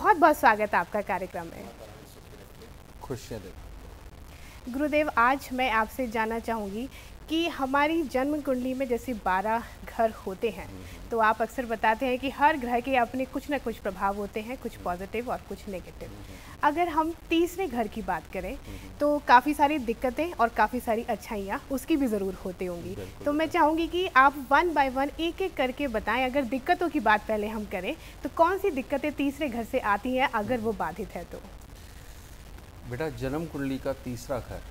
बहुत बहुत स्वागत है आपका कार्यक्रम में। खुशियाँ दे। गुरुदेव, आज मैं आपसे जानना चाहूँगी कि हमारी जन्म कुंडली में जैसे 12 घर होते हैं, तो आप अक्सर बताते हैं कि हर ग्रह के अपने कुछ ना कुछ प्रभाव होते हैं, कुछ पॉजिटिव और कुछ नेगेटिव। अगर हम तीसरे घर की बात करें तो काफ़ी सारी दिक्कतें और काफ़ी सारी अच्छाइयाँ उसकी भी ज़रूर होती होंगी। तो मैं चाहूँगी कि आप वन बाय वन एक एक करके बताएं। अगर दिक्कतों की बात पहले हम करें तो कौन सी दिक्कतें तीसरे घर से आती हैं अगर वो बाधित है तो? बेटा, जन्म कुंडली का तीसरा घर,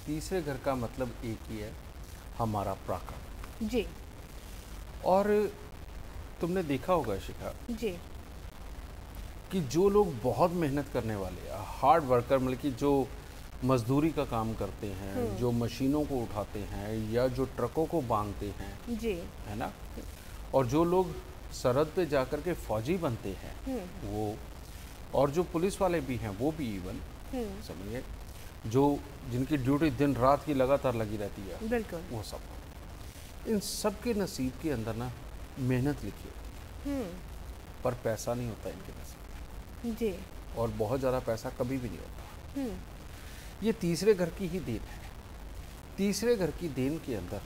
तीसरे घर का मतलब एक ही है, हमारा प्राकरण। जी और तुमने देखा होगा शिखा जी कि जो लोग बहुत मेहनत करने वाले, हार्ड वर्कर, मतलब कि जो मजदूरी का काम करते हैं, जो मशीनों को उठाते हैं या जो ट्रकों को बांधते हैं, जी है ना, और जो लोग सरहद पे जाकर के फौजी बनते हैं वो, और जो पुलिस वाले भी हैं वो भी इवन, समझिए, जो जिनकी ड्यूटी दिन रात की लगातार लगी रहती है, बिल्कुल। वो सब, इन सब के नसीब के अंदर ना मेहनत लिखी होती है, पर पैसा नहीं होता इनके नसीब जी में, और बहुत ज़्यादा पैसा कभी भी नहीं होता। ये तीसरे घर की ही देन है। तीसरे घर की देन के अंदर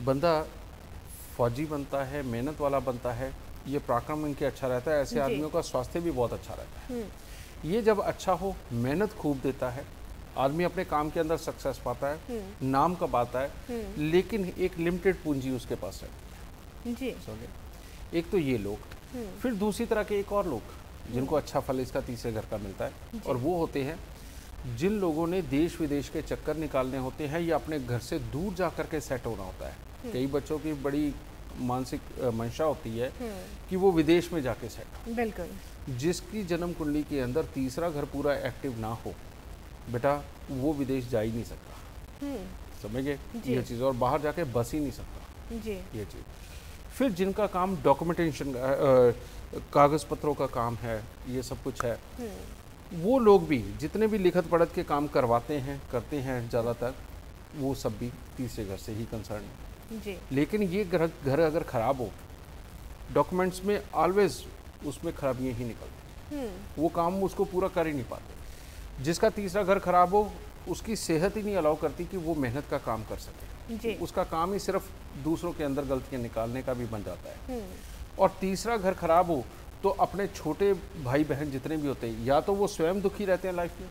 बंदा फौजी बनता है, मेहनत वाला बनता है, ये पराक्रम इनके अच्छा रहता है, ऐसे आदमियों का स्वास्थ्य भी बहुत अच्छा रहता है। ये जब अच्छा हो, मेहनत खूब देता है, आदमी अपने काम के अंदर सक्सेस पाता है, नाम कमाता है, लेकिन एक लिमिटेड पूंजी उसके पास रहती जी है, समझे। एक तो ये लोग, फिर दूसरी तरह के एक और लोग जिनको अच्छा फल इसका तीसरे घर का मिलता है, और वो होते हैं जिन लोगों ने देश विदेश के चक्कर निकालने होते हैं या अपने घर से दूर जा कर के सेट होना होता है। कई बच्चों की बड़ी मानसिक मंशा होती है कि वो विदेश में जाके सेट हो। बिल्कुल। जिसकी जन्म कुंडली के अंदर तीसरा घर पूरा एक्टिव ना हो, बेटा वो विदेश जा ही नहीं सकता, समझ गए ये चीज़, और बाहर जाके बस ही नहीं सकता जी ये चीज़। फिर जिनका काम डॉक्यूमेंटेशन, कागज़ पत्रों का काम है, ये सब कुछ है, वो लोग भी जितने भी लिखत पढ़त के काम करवाते हैं, करते हैं, ज़्यादातर वो सब भी तीसरे घर से ही कंसर्न है। जी लेकिन ये घर अगर ख़राब हो, डॉक्यूमेंट्स में ऑलवेज उसमें खराबियाँ ही निकलती, वो काम उसको पूरा कर ही नहीं पाते। जिसका तीसरा घर खराब हो, उसकी सेहत ही नहीं अलाउ करती कि वो मेहनत का काम कर सके। जी उसका काम ही सिर्फ दूसरों के अंदर गलतियाँ निकालने का भी बन जाता है। और तीसरा घर खराब हो तो अपने छोटे भाई बहन जितने भी होते हैं, या तो वो स्वयं दुखी रहते हैं लाइफ में,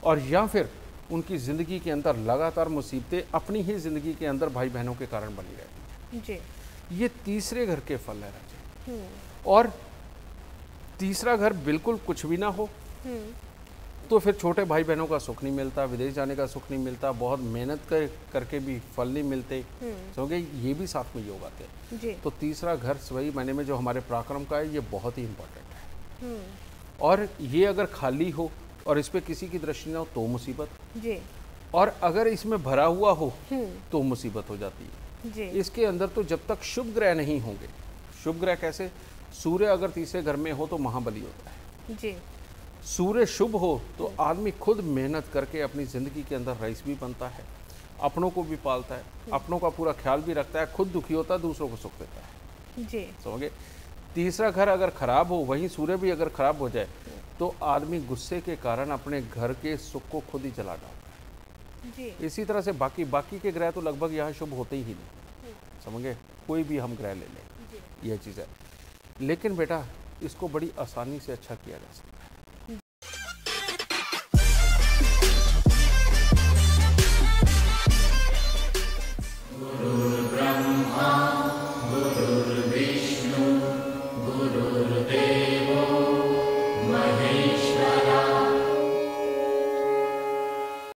और या फिर उनकी ज़िंदगी के अंदर लगातार मुसीबतें अपनी ही ज़िंदगी के अंदर भाई बहनों के कारण बनी रहती हैं। जी ये तीसरे घर के फल है राजे। और तीसरा घर बिल्कुल कुछ भी ना हो तो फिर छोटे भाई बहनों का सुख नहीं मिलता, विदेश जाने का सुख नहीं मिलता, बहुत मेहनत करके भी फल नहीं मिलते, समझे, ये भी साथ में योग आते हैं। जी तो तीसरा घर सही मायने में जो हमारे पराक्रम का है, ये बहुत ही इम्पोर्टेंट है। और ये अगर खाली हो और इस पर किसी की दृष्टि ना हो तो मुसीबत, जी और अगर इसमें भरा हुआ हो तो मुसीबत हो जाती है। जी इसके अंदर तो जब तक शुभ ग्रह नहीं होंगे, शुभ ग्रह कैसे, सूर्य अगर तीसरे घर में हो तो महाबली होता है। जी सूर्य शुभ हो तो आदमी खुद मेहनत करके अपनी ज़िंदगी के अंदर रईस भी बनता है, अपनों को भी पालता है, अपनों का पूरा ख्याल भी रखता है, खुद दुखी होता है, दूसरों को सुख देता है, जी समझे। तीसरा घर अगर खराब हो, वहीं सूर्य भी अगर खराब हो जाए तो आदमी गुस्से के कारण अपने घर के सुख को खुद ही जला डालता है। जी इसी तरह से बाकी के ग्रह तो लगभग यहाँ शुभ होते ही नहीं, समझे, कोई भी हम ग्रह ले लें, यह चीज़ है। लेकिन बेटा, इसको बड़ी आसानी से अच्छा किया जा सकता है।